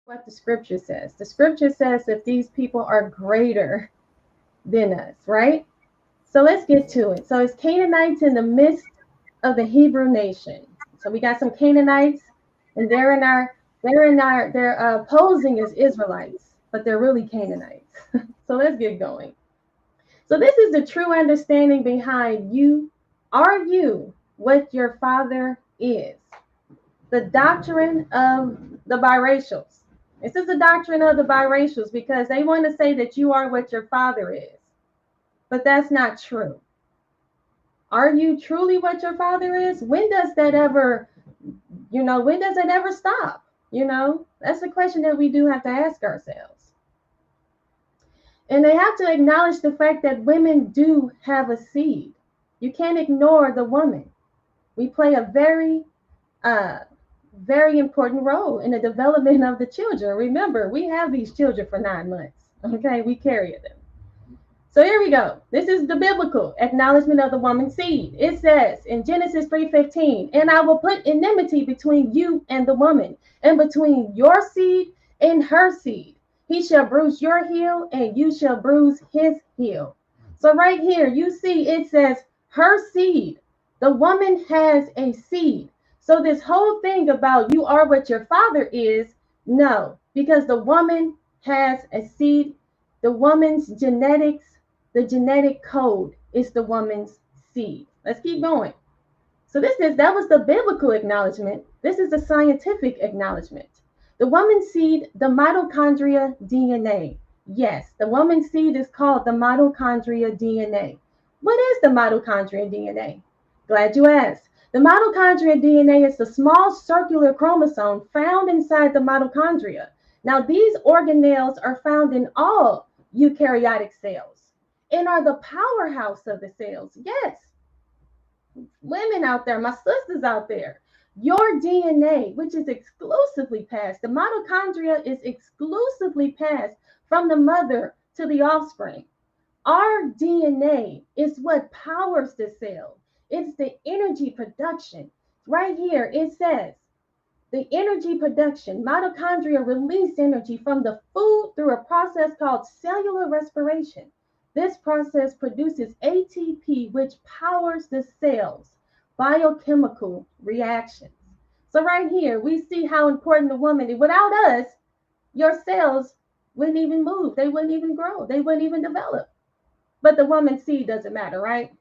what the scripture says. The scripture says that these people are greater than us, right? So let's get to it. So it's Canaanites in the midst of the Hebrew nation. So we got some Canaanites, and they're posing as Israelites, but they're really Canaanites. So let's get going. So this is the true understanding behind you. Are you what your father is? The doctrine of the biracials. This is the doctrine of the biracials because they want to say that you are what your father is, but that's not true. Are you truly what your father is? When does that ever, when does it ever stop? That's the question that we do have to ask ourselves. And they have to acknowledge the fact that women do have a seed. You can't ignore the woman. We play a very, very important role in the development of the children. Remember, we have these children for 9 months. Okay, we carry them. So here we go. This is the biblical acknowledgement of the woman's seed. It says in Genesis 3:15, and I will put enmity between you and the woman, and between your seed and her seed. He shall bruise your heel, and you shall bruise his heel. So right here, you see it says her seed. The woman has a seed. So this whole thing about you are what your father is, no, because the woman has a seed. The woman's genetics, the genetic code is the woman's seed. Let's keep going. So that was the biblical acknowledgement. This is the scientific acknowledgement. The woman's seed, the mitochondria DNA. Yes, the woman's seed is called the mitochondria DNA. What is the mitochondria DNA? Glad you asked. The mitochondria DNA is the small circular chromosome found inside the mitochondria. Now, these organelles are found in all eukaryotic cells and are the powerhouse of the cells. Yes, women out there, my sisters out there, your DNA, which is exclusively passed, the mitochondria is exclusively passed from the mother to the offspring. Our DNA is what powers the cell. It's the energy production. Right here, it says the energy production. Mitochondria release energy from the food through a process called cellular respiration. This process produces ATP, which powers the cell's biochemical reactions. So right here, we see how important the woman is. Without us, your cells wouldn't even move. They wouldn't even grow. They wouldn't even develop. But the woman's seed doesn't matter, right?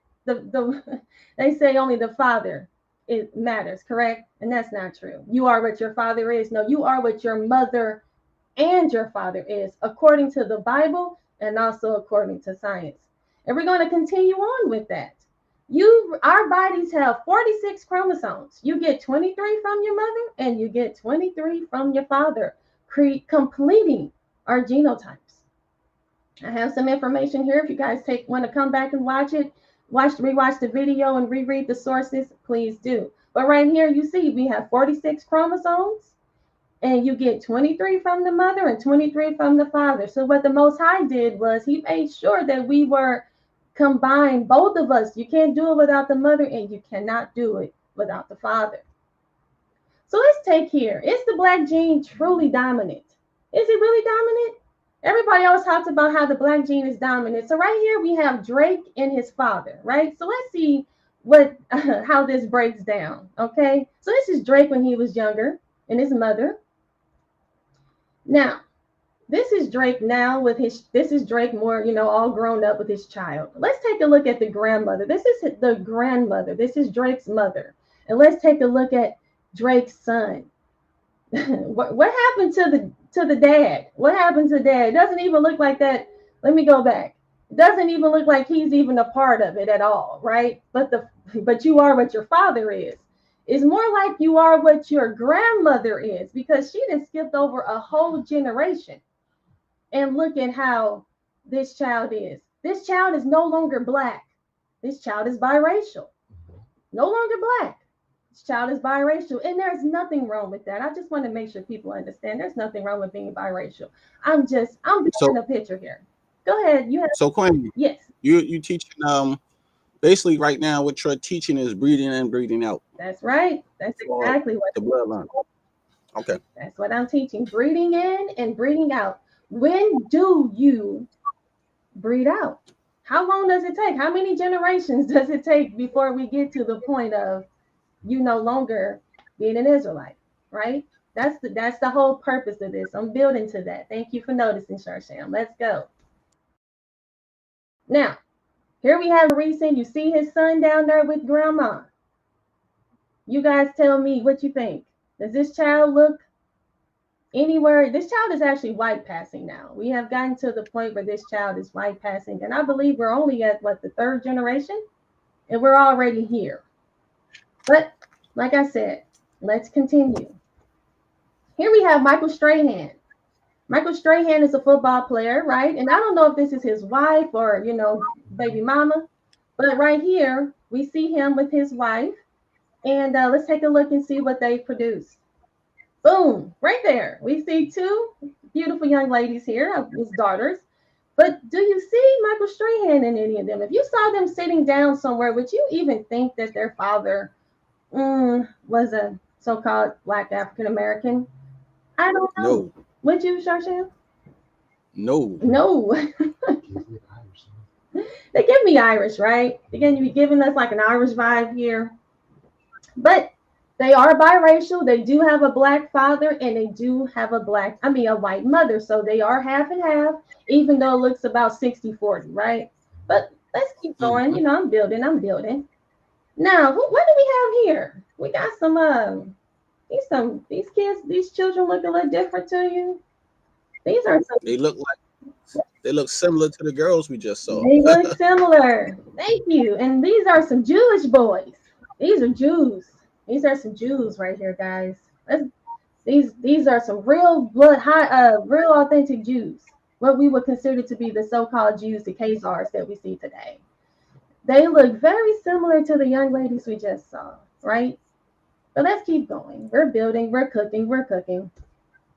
They say only the father it matters, correct? And that's not true. You are what your father is. No, you are what your mother and your father is, according to the Bible and also according to science. And we're going to continue on with that. Our bodies have 46 chromosomes. You get 23 from your mother and you get 23 from your father, completing our genotypes. I have some information here. If you guys want to come back and watch it, rewatch the video and reread the sources, please do. But right here, you see we have 46 chromosomes and you get 23 from the mother and 23 from the father. So what the Most High did was he made sure that we were combined, both of us. You can't do it without the mother and you cannot do it without the father. So let's take here. Is the black gene truly dominant? Is it really dominant? Everybody always talks about how the black gene is dominant. So right here we have Drake and his father, right? So let's see how this breaks down, okay? So this is Drake when he was younger and his mother. Now, this is Drake now this is Drake more, all grown up with his child. Let's take a look at the grandmother. This is the grandmother. This is Drake's mother. And let's take a look at Drake's son. What happened to the dad? What happened to dad? It doesn't even look like that. Let me go back. It doesn't even look like he's even a part of it at all, right? But you are what your father is. It's more like you are what your grandmother is, because she done skipped over a whole generation. And look at how this child is. This child is no longer black. This child is biracial. No longer black. This child is biracial. And there's nothing wrong with that. I just want to make sure people understand there's nothing wrong with being biracial. I'm building a picture here. Go ahead. So Queen, yes. You teaching basically right now what you're teaching is breeding in, breeding out. That's right. That's exactly what the bloodline. Okay. That's what I'm teaching. Breeding in and breeding out. When do you breed out? How long does it take? How many generations does it take before we get to the point of you no longer being an Israelite, right? That's the whole purpose of this. I'm building to that. Thank you for noticing, Sharsham. Let's go. Now, here we have recent. You see his son down there with grandma. You guys tell me what you think. Does this child look anywhere? This child is actually white passing now. We have gotten to the point where this child is white passing, and I believe we're only at what, the third generation, and we're already here. But like I said, let's continue. Here we have Michael Strahan. Michael Strahan is a football player, right? And I don't know if this is his wife or, baby mama, but right here we see him with his wife. And let's take a look and see what they produce. Boom, right there. We see two beautiful young ladies here, his daughters. But do you see Michael Strahan in any of them? If you saw them sitting down somewhere, would you even think that their father was a so-called Black African American? I don't know. No. Would you, Sharshan? No. No. They give me Irish, right? Again, you be giving us like an Irish vibe here. But they are biracial. They do have a Black father and they do have a white mother. So they are half and half, even though it looks about 60-40, right? But let's keep going. Mm-hmm. I'm building. Now, what do we have here? We got some these kids, these children look a little different to you. These are some, They look similar to the girls we just saw. they look similar. Thank you. And these are some Jewish boys. These are Jews. These are some Jews right here, guys. These are some real blood real authentic Jews. What we would consider to be the so-called Jews, the Khazars that we see today. They look very similar to the young ladies we just saw, right? But let's keep going. We're building, we're cooking.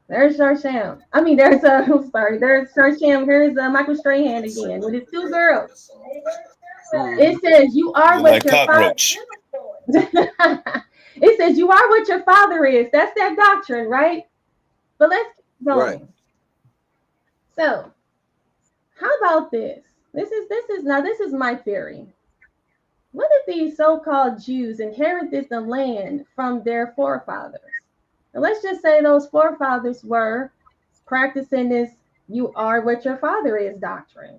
There's Sharsham. There's there's Sharsham. Here's Michael Strahan again with his two girls. It says you are what your cockroach. It says you are what your father is. That's that doctrine, right? But let's keep going. Right. So, how about this? This is my theory. What if these so-called Jews inherited the land from their forefathers? And let's just say those forefathers were practicing this "you are what your father is" doctrine.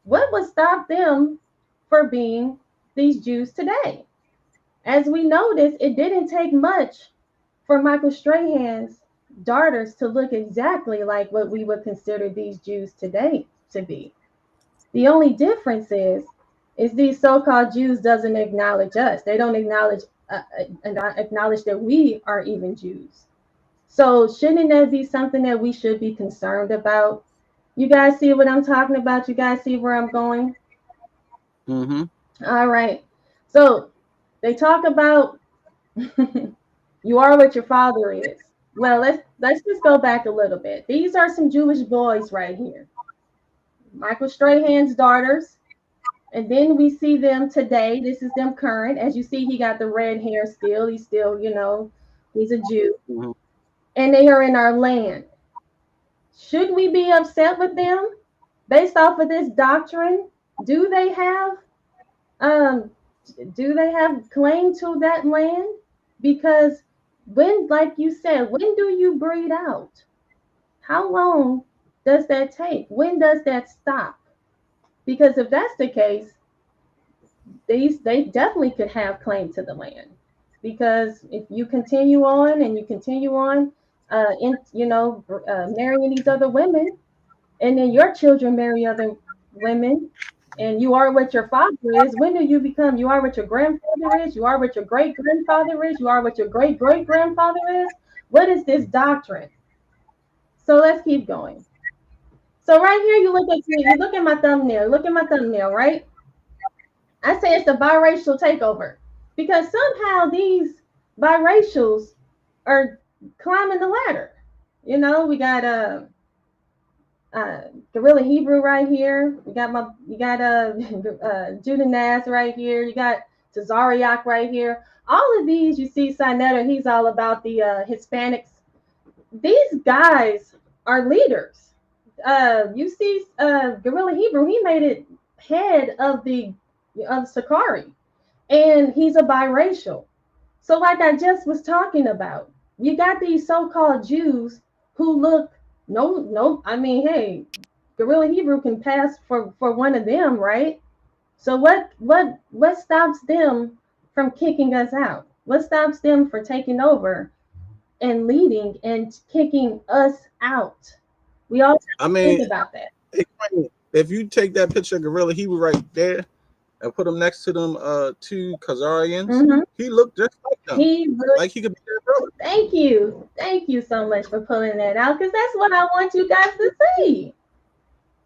What would stop them for being these Jews today? As we noticed, it didn't take much for Michael Strahan's daughters to look exactly like what we would consider these Jews today to be. The only difference is these so-called Jews doesn't acknowledge us. They don't acknowledge that we are even Jews. So shouldn't that be something that we should be concerned about? You guys see what I'm talking about? You guys see where I'm going? Mm-hmm. All right. So they talk about you are what your father is. Well, let's just go back a little bit. These are some Jewish boys right here. Michael Strahan's daughters. And then we see them today. This is them current. As you see, he got the red hair still. He's still, he's a Jew. Mm-hmm. And they are in our land. Should we be upset with them based off of this doctrine? Do they have claim to that land? Because when, like you said, when do you breed out? How long does that take? When does that stop? Because if that's the case, they definitely could have claim to the land. Because if you continue on marrying these other women, and then your children marry other women, and you are what your father is, when do you become you are what your grandfather is, you are what your great grandfather is, you are what your great great grandfather is? What is this doctrine? So let's keep going. So right here, you look at my thumbnail, right? I say it's a biracial takeover because somehow these biracials are climbing the ladder. We got Gorilla Hebrew right here. You got Judah Naz right here. You got Tazariak right here. All of these, you see Sinetta, he's all about the Hispanics. these guys are leaders. You see, Gorilla Hebrew, he made it head of Sakari, and he's a biracial. So, like I just was talking about, you got these so-called Jews who look no. I mean, hey, Gorilla Hebrew can pass for one of them, right? So what stops them from kicking us out? What stops them from taking over and leading and kicking us out? We all I have to think mean, about that. if you take that picture of Gorilla Hebrew right there and put him next to them two Khazarians, Mm-hmm. he looked just like them. He really, Like he could be their brother. thank you so much for pulling that out, because that's what I want you guys to see.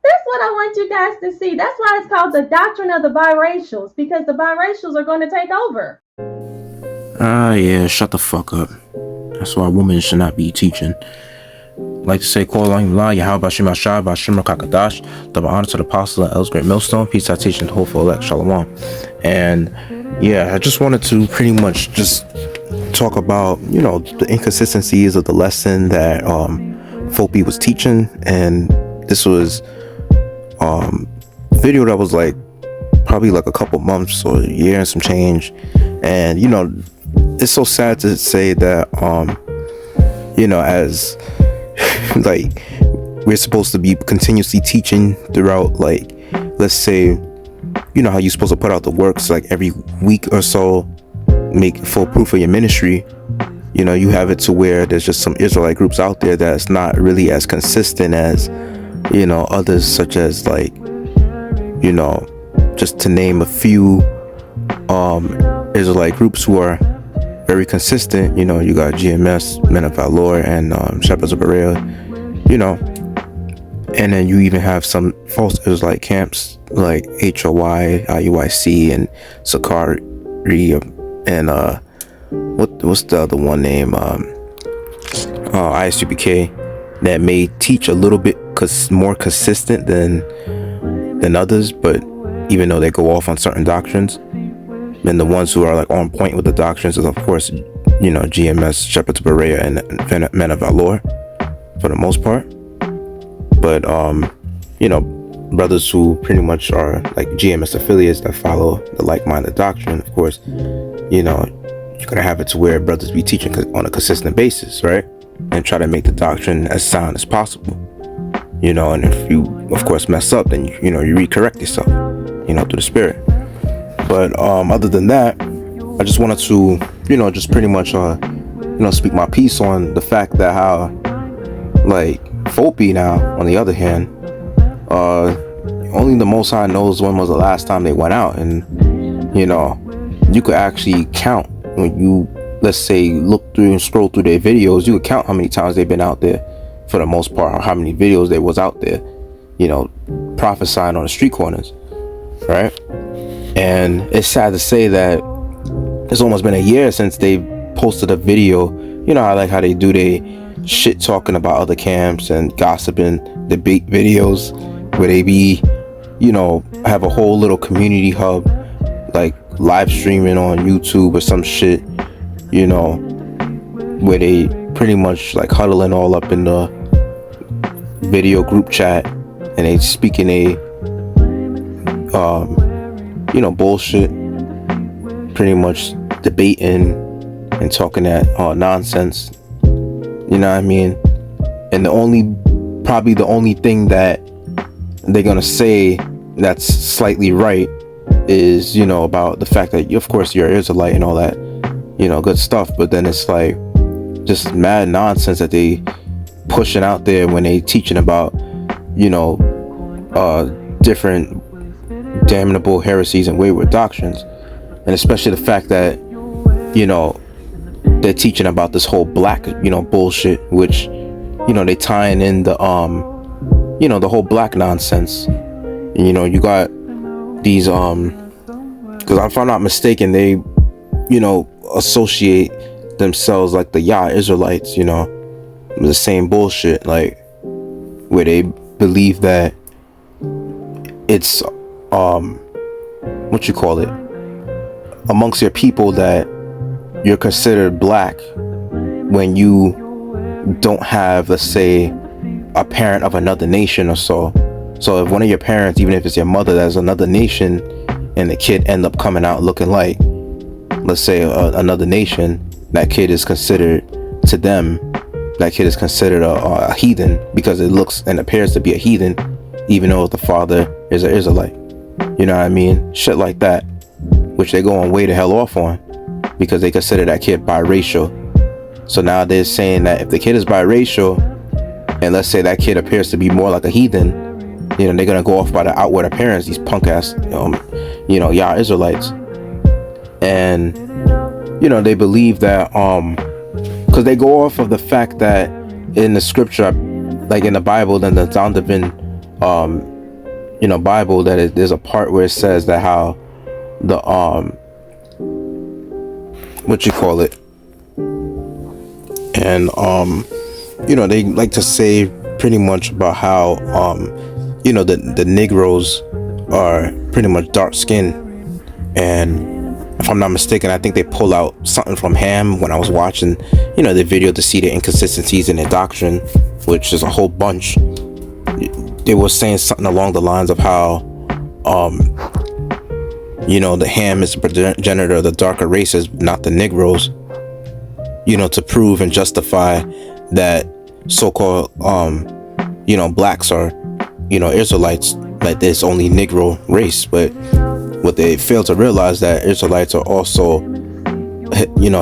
That's what I want you guys to see. That's why it's called the doctrine of the biracials, because the biracials are going to take over. Yeah, shut the fuck up. That's why women should not be teaching. Like to say, call on Allah, Yahweh Bashim Ashab, Bashim Kakadash, double honor to the apostle of El's Great Millstone, peace, I teach, and hopeful elect, Shalom. And yeah, I just wanted to pretty much just talk about, the inconsistencies of the lesson that Fope was teaching. And this was video that was like probably like a couple months or a year and some change. And it's so sad to say that as like we're supposed to be continuously teaching throughout, like, let's say, how you're supposed to put out the works like every week or so, make full proof of your ministry. You have it to where there's just some Israelite groups out there that's not really as consistent as others, such as, like, just to name a few Israelite groups who are very consistent. You got GMS, Men of Valor, and Shepherds of Berea, and then you even have some false Israelite camps like HOY, IUIC, and Sakari, and what's the other one name, ISUPK, that may teach a little bit more consistent than others, but even though they go off on certain doctrines, then the ones who are like on point with the doctrines is, of course, GMS, Shepherds of Berea, and Men of Valor for the most part. But brothers who pretty much are like GMS affiliates that follow the like-minded doctrine, of course, you're gonna have it to where brothers be teaching on a consistent basis, right? And try to make the doctrine as sound as possible. And if you, of course, mess up, then you re-correct yourself, through the Spirit. But other than that, I just wanted to, just pretty much, speak my piece on the fact that how, like, Fope now, on the other hand, only the Most High knows when was the last time they went out. And, you could actually count when you, let's say, look through and scroll through their videos, you could count how many times they've been out there for the most part, or how many videos they was out there, prophesying on the street corners, right? And it's sad to say that it's almost been a year since they posted a video. I like how they do they shit talking about other camps and gossiping debate videos where they be, have a whole little community hub, like live streaming on YouTube or some shit, where they pretty much like huddling all up in the video group chat and they speaking a bullshit, pretty much debating and talking that nonsense, what I mean? And probably the only thing that they're gonna say that's slightly right is, about the fact that, of course, you're Israelite and all that, good stuff. But then it's like just mad nonsense that they pushing out there when they teaching about, different damnable heresies and wayward doctrines. And especially the fact that, they're teaching about this whole black, bullshit, which, they tying in the, the whole black nonsense. You got these, because if I'm not mistaken, they, associate themselves like the Yah Israelites, the same bullshit, like, where they believe that it's, amongst your people that you're considered black when you don't have, let's say, a parent of another nation or so. So if one of your parents, even if it's your mother, that's another nation, and the kid end up coming out looking like, let's say, another nation, that kid is considered, to them, that kid is considered a heathen, because it looks and appears to be a heathen, even though the father is an Israelite. You know what I mean? Shit like that, which they're going way the hell off on, because they consider that kid biracial. So now they're saying that if the kid is biracial, and let's say that kid appears to be more like a heathen, you know, they're gonna go off by the outward appearance, these punk ass, y'all Israelites. And, you know, they believe that, because they go off of the fact that in the scripture, like in the Bible, then the Zondervan, Bible, that there's a part where it says that how the, and, they like to say pretty much about how, the Negroes are pretty much dark skinned. And if I'm not mistaken, I think they pull out something from Ham when I was watching, the video, to see the inconsistencies in their doctrine, which is a whole bunch. They were saying something along the lines of how, the Ham is the progenitor of the darker races, not the Negroes, to prove and justify that so-called, blacks are, Israelites, that there's only Negro race. But what they fail to realize, that Israelites are also,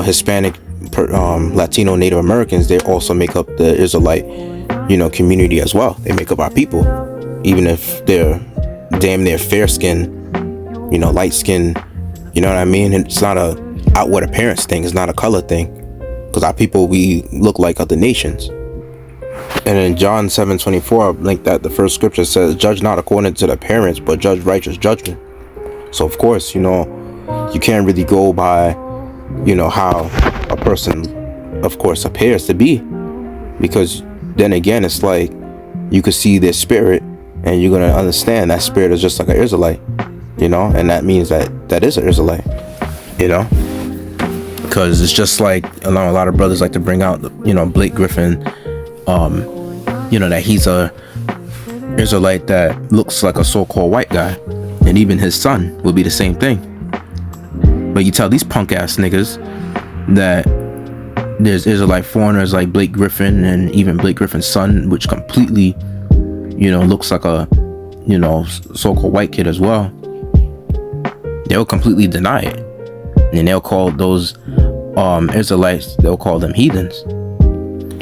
Hispanic, Latino, Native Americans. They also make up the Israelite, community as well. They make up our people, even if they're damn near fair skin, light skin. You know what I mean? And it's not a outward appearance thing. It's not a color thing, because our people, we look like other nations. And in John 7:24, like that, the first scripture says, "Judge not according to the appearance, but judge righteous judgment." So of course, you can't really go by, how a person, of course, appears to be, because then again, it's like you could see their spirit, and you're gonna understand that spirit is just like an Israelite, and that means that is an Israelite, because it's just like a lot of brothers like to bring out, Blake Griffin, that he's a Israelite that looks like a so-called white guy, and even his son will be the same thing. But you tell these punk ass niggas that there's Israelite foreigners like Blake Griffin, and even Blake Griffin's son, which completely, looks like a, so-called white kid as well. They'll completely deny it, and they'll call those Israelites, they'll call them heathens.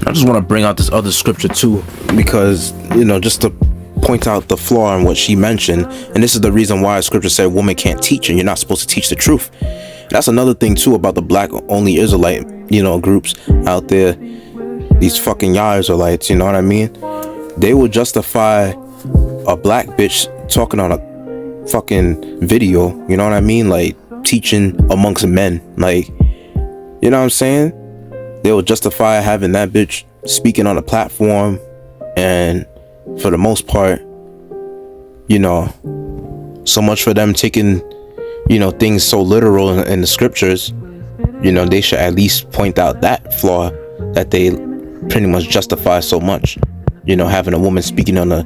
I just want to bring out this other scripture too, because, just to point out the flaw in what she mentioned. And this is the reason why scripture said woman can't teach, and you're not supposed to teach the truth. That's another thing too about the black only Israelite, groups out there, these fucking Yah Israelites, you know what I mean? They will justify a black bitch talking on a fucking video, you know what I mean? Like teaching amongst men, like, you know what I'm saying? They will justify having that bitch speaking on a platform, and for the most part, so much for them taking, things so literal in the scriptures. They should at least point out that flaw that they pretty much justify so much. Having a woman speaking on a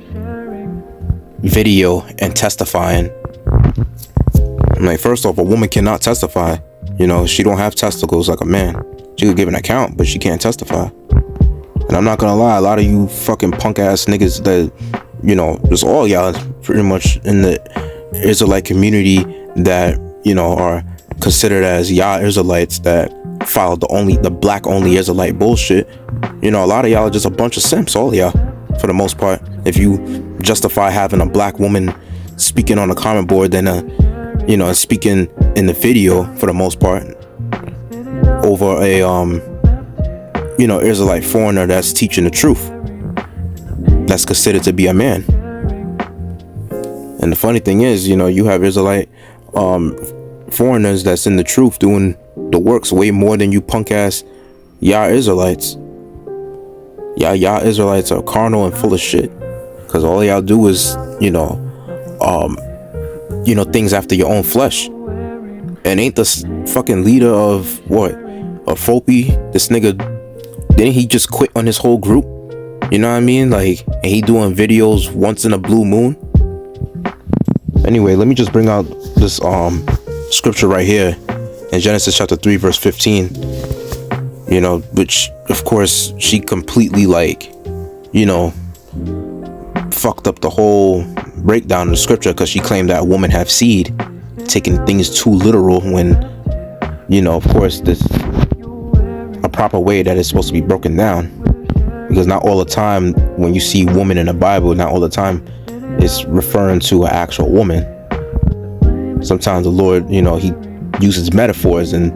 video and testifying. I'm like, first off, a woman cannot testify. She don't have testicles like a man. She could give an account, but she can't testify. And I'm not gonna lie, a lot of you fucking punk ass niggas that, just all y'all pretty much in the Israelite community that, are considered as Yah Israelites that follow the black only Israelite bullshit. A lot of y'all are just a bunch of simps, all y'all, for the most part. If you justify having a black woman speaking on a comment board, then speaking in the video for the most part, over a Israelite foreigner that's teaching the truth, that's considered to be a man. And the funny thing is, you have Israelite foreigners that's in the truth doing the works way more than you punk ass Yah Israelites. Yah Israelites are carnal and full of shit, because all y'all do is things after your own flesh. And ain't the fucking leader of what, of Fope, this nigga didn't he just quit on his whole group? You know what I mean? Like, and he doing videos once in a blue moon. Anyway, let me just bring out this scripture right here in Genesis chapter 3 verse 15. You know, which of course she completely, like, you know, fucked up the whole breakdown of the scripture, because she claimed that a woman have seed, taking things too literal, when, you know, of course, this a proper way that it's supposed to be broken down. Because not all the time when you see woman in the Bible, not all the time it's referring to an actual woman. Sometimes the Lord, you know, he uses metaphors, and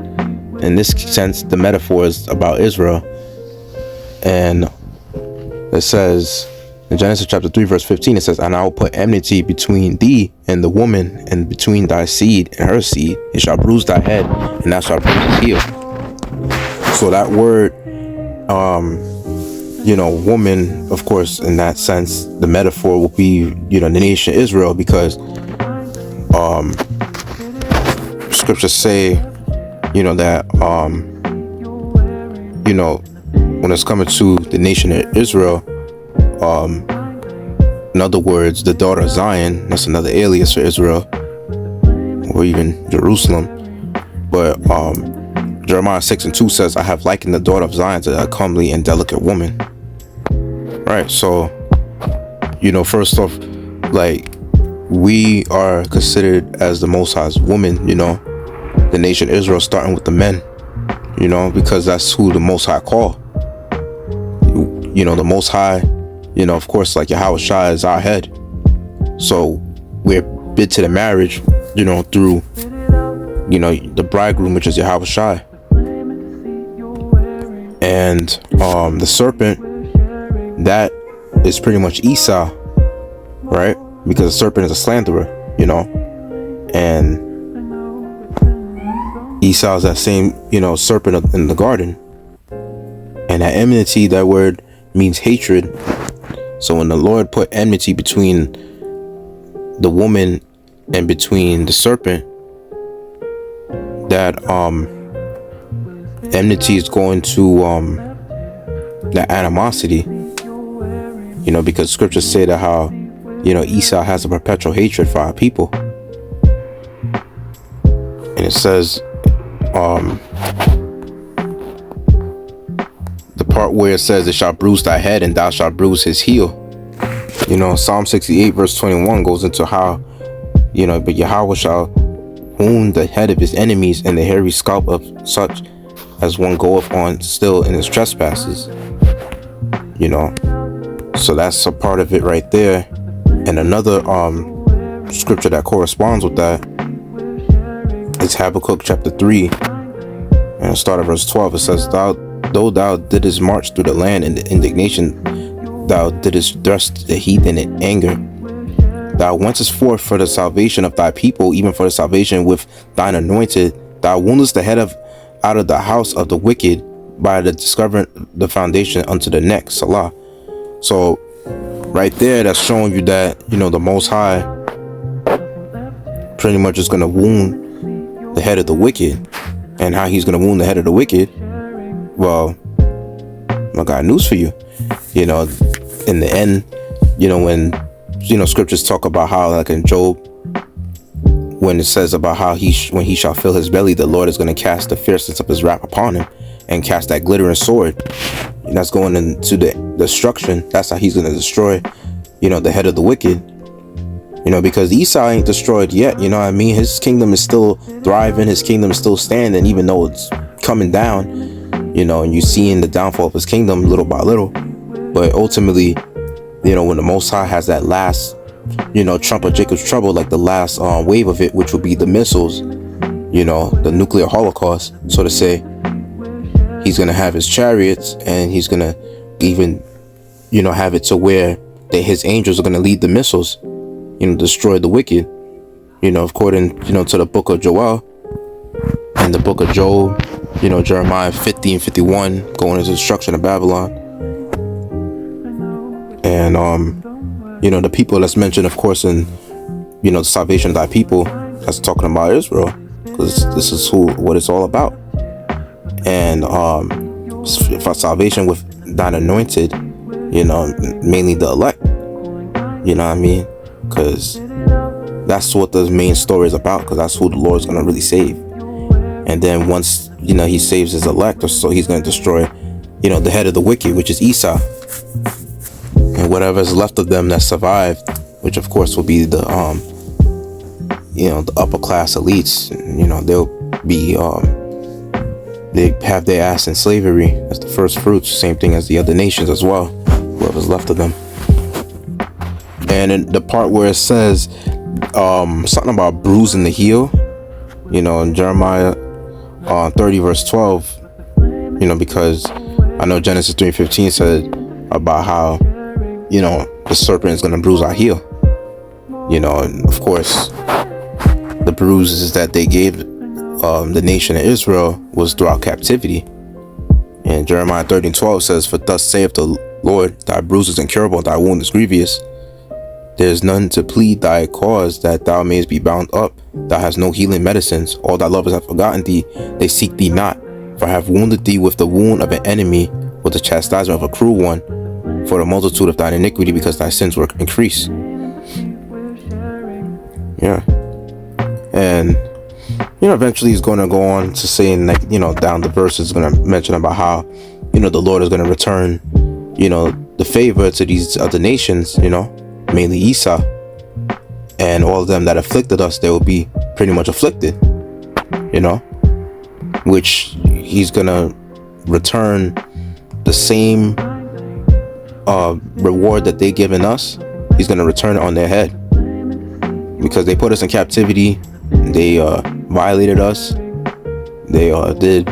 in this sense the metaphor is about Israel. And it says in Genesis chapter 3 verse 15, it says, and I will put enmity between thee and the woman, and between thy seed and her seed. It shall bruise thy head, and thou shalt bruise his heel. So that word, you know, woman, of course, in that sense, the metaphor will be, you know, the nation Israel, because scriptures say, you know, that you know, when it's coming to the nation of Israel, in other words, the daughter of Zion, that's another alias for Israel, or even Jerusalem. But Jeremiah 6:2 says, I have likened the daughter of Zion to a comely and delicate woman. Right, so, you know, first off, like, we are considered as the Most High's woman, you know, the nation Israel, starting with the men, you know, because that's who the Most High call. You know, the Most High, you know, of course, like Yasharahla is our head. So we're bid to the marriage, you know, through, you know, the bridegroom, which is Yasharahla. And the serpent, that is pretty much Esau, right? Because the serpent is a slanderer, you know, and Esau is that same, you know, serpent in the garden. And that enmity, that word means hatred. So when the Lord put enmity between the woman and between the serpent, that enmity is going to that animosity, you know, because scriptures say that how, you know, Esau has a perpetual hatred for our people. And it says the part where it says, it shall bruise thy head and thou shalt bruise his heel. You know, Psalm 68 verse 21 goes into how, you know, but Yahweh shall wound the head of his enemies, and the hairy scalp of such as one goeth on still in his trespasses. You know, so that's a part of it right there. And another scripture that corresponds with that is Habakkuk chapter 3, and it starts at verse 12. It says, though thou didst march through the land in the indignation, thou didst thrust the heathen in anger. Thou wentest forth for the salvation of thy people, even for the salvation with thine anointed. Thou woundest the head out of the house of the wicked, by the discovering the foundation unto the neck. Salah. So right there, that's showing you that, you know, the Most High pretty much is going to wound the head of the wicked. And how he's going to wound the head of the wicked, well, I got news for you. You know, in the end, you know, when, you know, scriptures talk about how, like in Job, when it says about how when he shall fill his belly, the Lord is going to cast the fierceness of his wrath upon him, and cast that glittering sword, and that's going into the destruction. That's how he's going to destroy, you know, the head of the wicked. You know, because Esau ain't destroyed yet, you know what I mean? His kingdom is still thriving, his kingdom is still standing, even though it's coming down, you know, and you're seeing the downfall of his kingdom little by little. But ultimately, you know, when the Most High has that last, you know, trump of Jacob's trouble, like the last wave of it, which will be the missiles, you know, the nuclear holocaust, so to say, he's going to have his chariots, and he's going to even, you know, have it to where his angels are going to lead the missiles, you know, destroy the wicked, you know, according, you know, to the book of Joel and the book of Job, you know, Jeremiah 50 and 51, going into destruction of Babylon. And, you know, the people that's mentioned, of course, in, you know, the salvation of thy people, that's talking about Israel, because this is what it's all about. And, for salvation with thine anointed, mainly the elect. You know what I mean? Because that's what the main story is about, because that's who the Lord's going to really save. And then once, he saves his elect, so he's going to destroy, the head of the wicked, which is Esau. And whatever's left of them that survived, which of course will be the, the upper class elites, they'll be, they have their ass in slavery as the first fruits, same thing as the other nations as well, whoever's left of them. And in the part where it says something about bruising the heel, in Jeremiah 30 verse 12, because I know Genesis 3:15 said about how, the serpent is going to bruise our heel, and of course the bruises that they gave the nation of Israel was throughout captivity. And Jeremiah 30:12 says, for thus saith the Lord, thy bruise is incurable, thy wound is grievous. There is none to plead thy cause, that thou mayest be bound up. Thou hast no healing medicines. All thy lovers have forgotten thee. They seek thee not. For I have wounded thee with the wound of an enemy, with the chastisement of a cruel one, for the multitude of thine iniquity, because thy sins were increased. Yeah. And, eventually he's going to go on to saying, like, down the verse is going to mention about how, the Lord is going to return, the favor to these other nations, mainly Esau, and all of them that afflicted us, they will be pretty much afflicted, which he's gonna return the same reward that they given us. He's gonna return it on their head, because they put us in captivity, they violated us, they did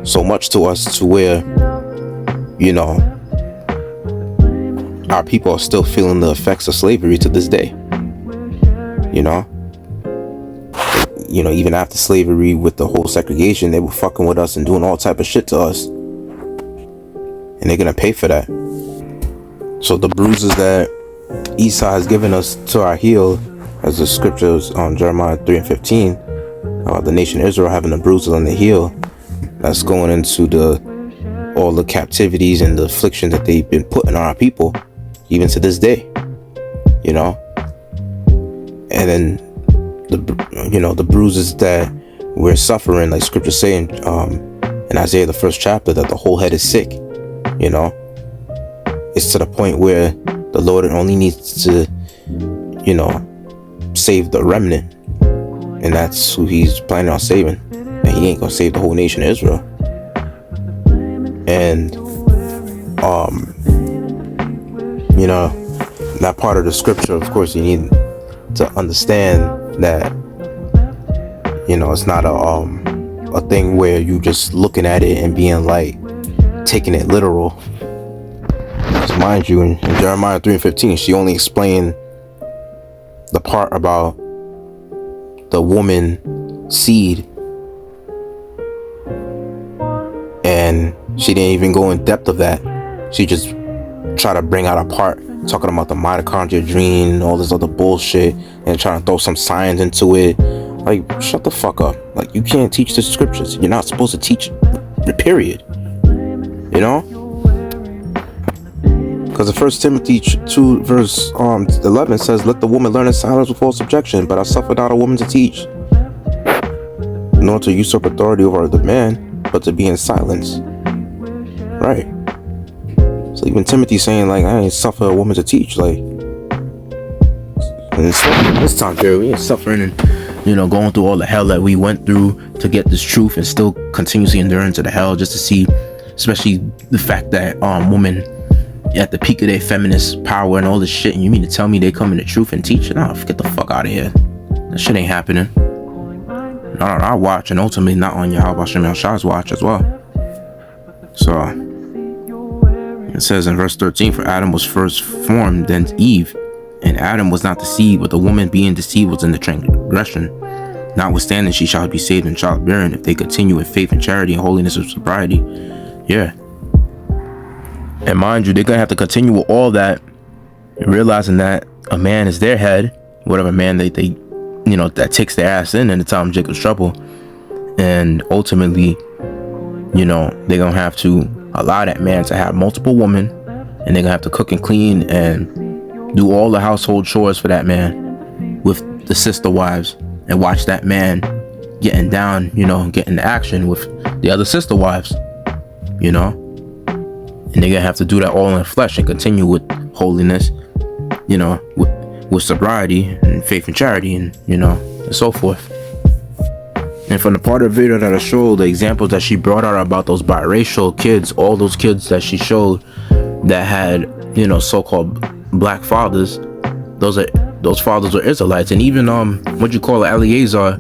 so much to us to where, our people are still feeling the effects of slavery to this day. Even after slavery, with the whole segregation, they were fucking with us and doing all type of shit to us, and they're gonna pay for that. So the bruises that Esau has given us to our heel, as the scriptures on Jeremiah 3:15 about the nation of Israel having the bruises on the heel, that's going into all the captivities and the affliction that they've been putting on our people, even to this day, and then the bruises that we're suffering, like scripture saying in Isaiah the 1st chapter, that the whole head is sick. It's to the point where the Lord only needs to save the remnant, and that's who he's planning on saving, and he ain't gonna save the whole nation of Israel. And that part of the scripture, of course, you need to understand that it's not a thing where you just looking at it and being like taking it literal. Because mind you, in Jeremiah 3:15, she only explained the part about the woman seed, and she didn't even go in depth of that. She just tried to bring out a part talking about the mitochondria dream and all this other bullshit, and trying to throw some science into it. Like, shut the fuck up. Like, you can't teach the scriptures. You're not supposed to teach the period. Because the 1 Timothy 2 verse 11 says, let the woman learn in silence with full subjection, but I suffer not a woman to teach, nor to usurp authority over the man, but to be in silence. Right. So even Timothy saying, like, I ain't suffer a woman to teach. Like, in this time period, we ain't suffering and going through all the hell that we went through to get this truth, and still continuously enduring to the hell just to see, especially the fact that women at the peak of their feminist power and all this shit, and you mean to tell me they come in the truth and teach it? Nah, get the fuck out of here. That shit ain't happening. Not on our watch, and ultimately not on Yahweh Shem Yahshua's watch as well. So it says in verse 13, for Adam was first formed, then Eve, and Adam was not deceived, but the woman being deceived was in the transgression. Notwithstanding, she shall be saved in childbearing, if they continue in faith and charity and holiness and sobriety. Yeah. And mind you, they're gonna have to continue with all that, realizing that a man is their head, whatever man they that takes their ass in the time of Jacob's trouble. And ultimately, they're gonna have to allow that man to have multiple women, and they're gonna have to cook and clean and do all the household chores for that man with the sister wives, and watch that man getting down, getting action with the other sister wives, and they're gonna have to do that all in flesh and continue with holiness, with sobriety and faith and charity, and and so forth. And from the part of the video that I showed, the examples that she brought out about those biracial kids, all those kids that she showed that had, so-called black fathers, those fathers were Israelites. And even Eliezer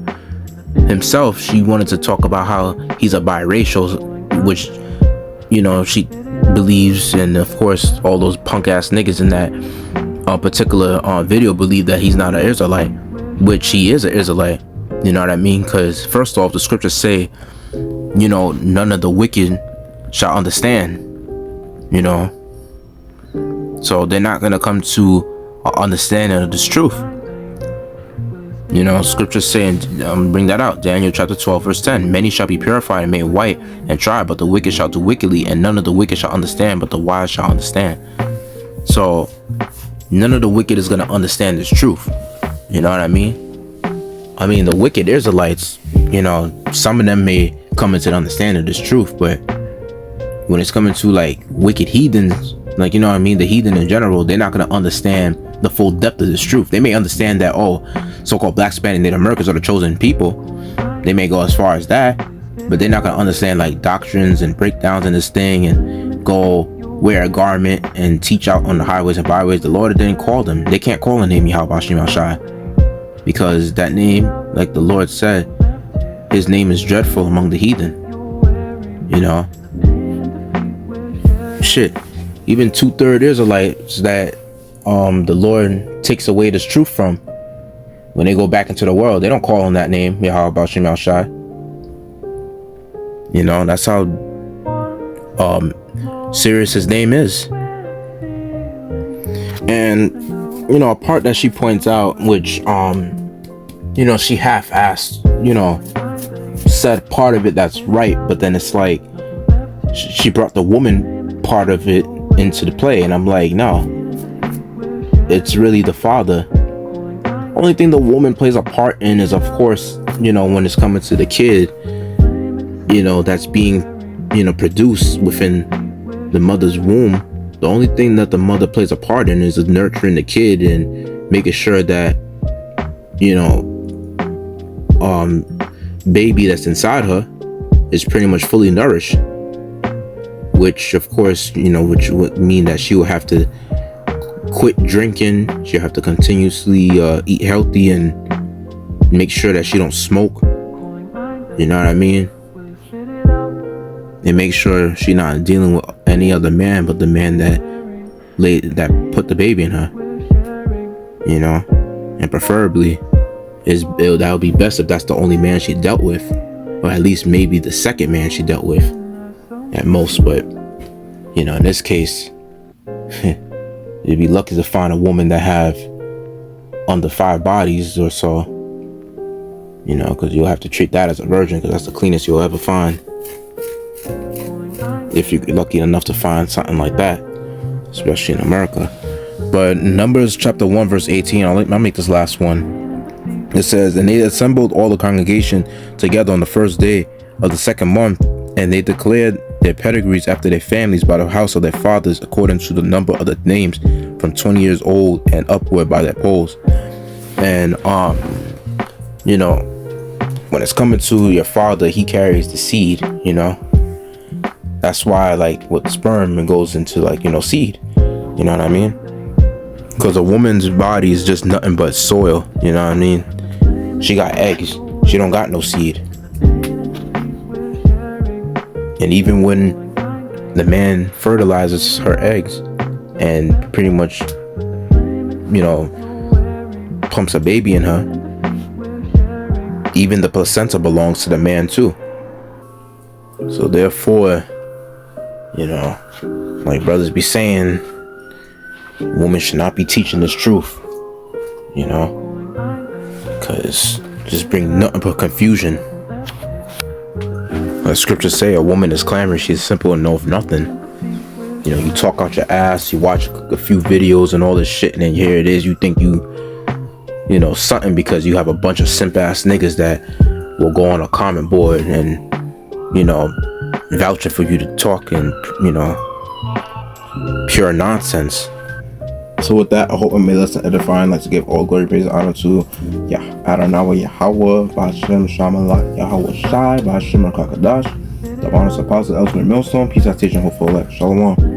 himself, she wanted to talk about how he's a biracial, which she believes, and of course all those punk ass niggas in that particular video believe that he's not an Israelite, which he is an Israelite. You know what I mean? Because first off, the scriptures say, none of the wicked shall understand, so they're not going to come to understanding of this truth. Scriptures saying, bring that out, Daniel chapter 12 verse 10, many shall be purified and made white and tried, but the wicked shall do wickedly, and none of the wicked shall understand, but the wise shall understand. So none of the wicked is going to understand this truth. You know what I mean? The wicked Israelites, some of them may come into the understanding of this truth, but when it's coming to like wicked heathens, the heathen in general, they're not going to understand the full depth of this truth. They may understand that, so-called Black, Spanish, Native Americans are the chosen people. They may go as far as that, but they're not going to understand like doctrines and breakdowns in this thing and go wear a garment and teach out on the highways and byways. The Lord didn't call them. They can't call the name Yahweh Hashem Shai, because that name, like the Lord said, his name is dreadful among the heathen. Shit, even 2/3 Israelites that the Lord takes away this truth from, when they go back into the world, they don't call on that name, Yahweh Hashem Shai. That's how serious his name is. And a part that she points out, which she half-assed, said part of it that's right, but then it's like she brought the woman part of it into the play, and I'm like, no, it's really the father. Only thing the woman plays a part in is, of course, when it's coming to the kid, that's being produced within the mother's womb. The only thing that the mother plays a part in is nurturing the kid and making sure that baby that's inside her is pretty much fully nourished, which of course which would mean that she will have to quit drinking. She'll have to continuously eat healthy and make sure that she don't smoke, you know what I mean, and make sure she's not dealing with any other man but the man that put the baby in her, and preferably that would be best if that's the only man she dealt with, or at least maybe the second man she dealt with at most. But in this case, you'd be lucky to find a woman that have under 5 bodies or so, because you'll have to treat that as a virgin, because that's the cleanest you'll ever find, if you're lucky enough to find something like that, especially in America. But Numbers chapter 1 verse 18, I'll make this last one. It says, and they assembled all the congregation together on the first day of the 2nd month, and they declared their pedigrees after their families by the house of their fathers, according to the number of the names, from 20 years old and upward by their polls. And when it's coming to your father, he carries the seed. That's why, like, with sperm, it goes into seed. You know what I mean? Because a woman's body is just nothing but soil. You know what I mean? She got eggs. She don't got no seed. And even when the man fertilizes her eggs and pretty much, pumps a baby in her, even the placenta belongs to the man too. So therefore, like brothers be saying, women should not be teaching this truth, because just bring nothing but confusion. The scriptures say a woman is clamorous, she's simple and knoweth nothing. You know, you talk out your ass, you watch a few videos and all this shit, and then here it is, you think you know, something because you have a bunch of simp ass niggas that will go on a comment board and, you know, vouching for you to talk and, you know, pure nonsense. So with that, I hope I made lesson edifying. I'd like to give all glory, praise, and honor to Adonai Yahweh, B'Hashem Shamallah, Yahweh Shai, B'Hashem Rakakadash, the honest apostle, Elsewhere Millstone, peace, citation, hopeful elect. Shalom.